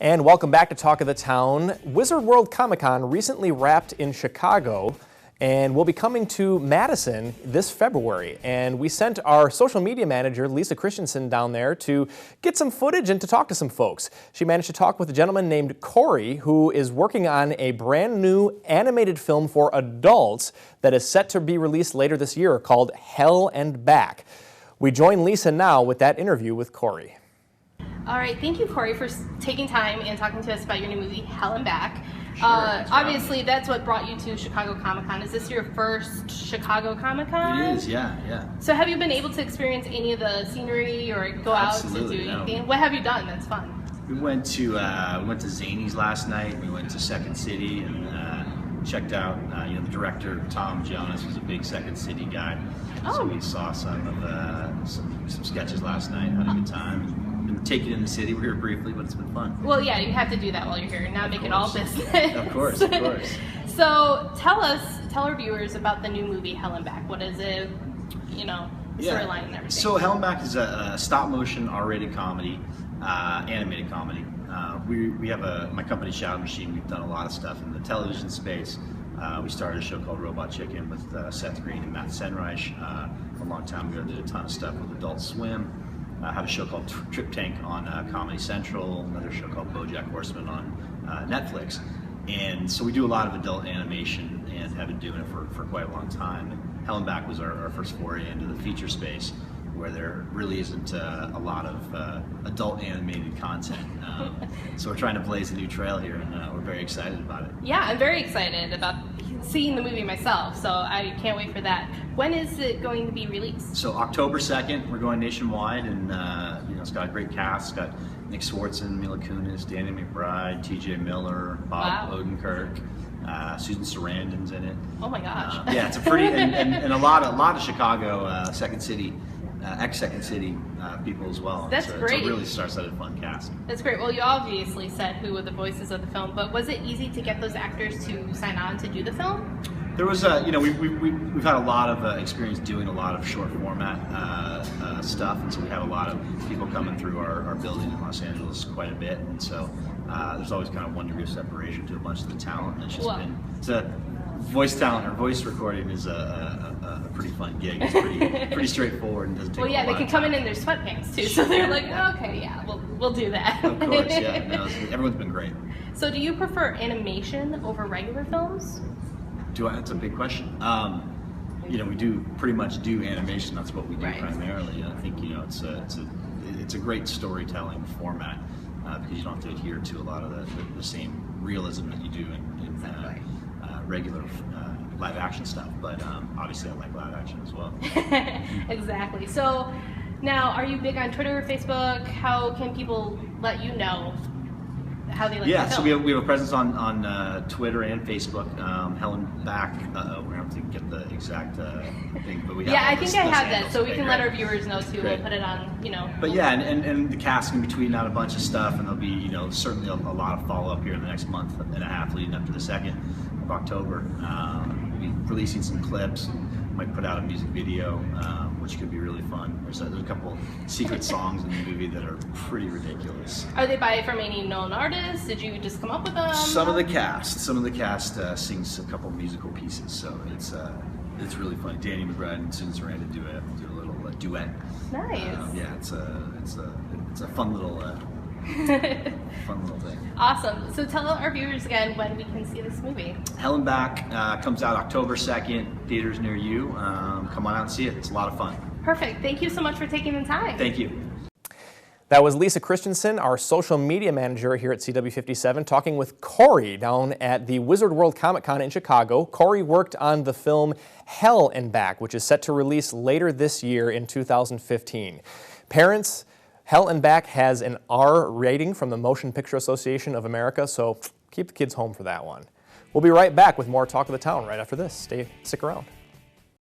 And welcome back to Talk of the Town. Wizard World Comic-Con recently wrapped in Chicago and will be coming to Madison this February. And we sent our social media manager, Lisa Christensen, down there to get some footage and to talk to some folks. She managed to talk with a gentleman named Corey, who is working on a brand new animated film for adults that is set to be released later this year called Hell and Back. We join Lisa now with that interview with Corey. All right, thank you, Corey, for taking time and talking to us about your new movie, Hell and Back. Sure, obviously, that's what brought you to Chicago Comic-Con. Is this your first Chicago Comic-Con? It is, yeah. So have you been able to experience any of the scenery or go Absolutely, out to do anything? no. What have you done that's fun? We went to Zany's last night. We went to Second City and checked out. The director Tom Jonas was a big Second City guy, so we saw some sketches last night. Had a good time. Been taken in the city. We're here briefly, but it's been fun. Well, yeah, you have to do that while you're here. Now make it all business. Of course. So tell our viewers about the new movie Hell and Back. What is it? Storyline and everything. So Hell and Back is a stop-motion R-rated comedy, animated comedy. We have my company Shadow Machine. We've done a lot of stuff in the television space. We started a show called Robot Chicken with Seth Green and Matt Senreich a long time ago. Did a ton of stuff with Adult Swim. Have a show called Trip Tank on Comedy Central. Another show called BoJack Horseman on Netflix. And so we do a lot of adult animation and have been doing it for quite a long time. And Hell and Back was our first foray into the feature space, where there really isn't a lot of adult animated content. So we're trying to blaze a new trail here, and we're very excited about it. Yeah, I'm very excited about seeing the movie myself, so I can't wait for that. When is it going to be released? So October 2nd, we're going nationwide, and it's got a great cast. It's got Nick Swartzen, Mila Kunis, Danny McBride, T.J. Miller, Bob Odenkirk. Susan Sarandon's in it. Oh my gosh! Yeah, it's a pretty and a lot of Chicago Second City, ex-Second City people as well. That's great. It's a really star-studded fun cast. That's great. Well, you obviously said who were the voices of the film, but was it easy to get those actors to sign on to do the film? There was we've had a lot of experience doing a lot of short format stuff, and so we have a lot of people coming through our building in Los Angeles quite a bit, and so there's always kind of one degree of separation to a bunch of the talent. And it's just it's a voice talent or voice recording is a pretty fun gig. It's pretty straightforward and doesn't take Well, yeah, they can come in their sweatpants too, so they're like, okay, yeah, we'll do that. Of course, yeah. No, everyone's been great. So, do you prefer animation over regular films? That's a big question. We do pretty much do animation. That's what we do primarily. And I think it's a great storytelling format because you don't have to adhere to a lot of the same realism that you do in regular live action stuff. But obviously, I like live action as well. Exactly. So now, are you big on Twitter or Facebook? How can people let you know how they like the film? So we have a presence on Twitter and Facebook. Hell and Back. We're gonna have to get the exact thing, but we have. Yeah, I think I have that, so we can let our viewers know too. Great. We'll put it on, But yeah, and the cast can be tweeting out a bunch of stuff, and there'll be certainly a lot of follow up here in the next month and a half leading up to the 2nd of October. We'll be releasing some clips. Might put out a music video, which could be really fun. There's a couple secret songs in the movie that are pretty ridiculous. Are they from any known artists? Did you just come up with them? Some of the cast sings a couple musical pieces, so it's really fun. Danny McBride and Susan Sarandon do a little duet. Nice. It's a fun little thing. Awesome. So tell our viewers again when we can see this movie. Hell and Back comes out October 2nd. Theaters near you. Come on out and see it. It's a lot of fun. Perfect. Thank you so much for taking the time. Thank you. That was Lisa Christensen, our social media manager here at CW57, talking with Corey down at the Wizard World Comic-Con in Chicago. Corey worked on the film Hell and Back, which is set to release later this year in 2015. Parents, Hell and Back has an R rating from the Motion Picture Association of America, so keep the kids home for that one. We'll be right back with more Talk of the Town right after this. Stick around.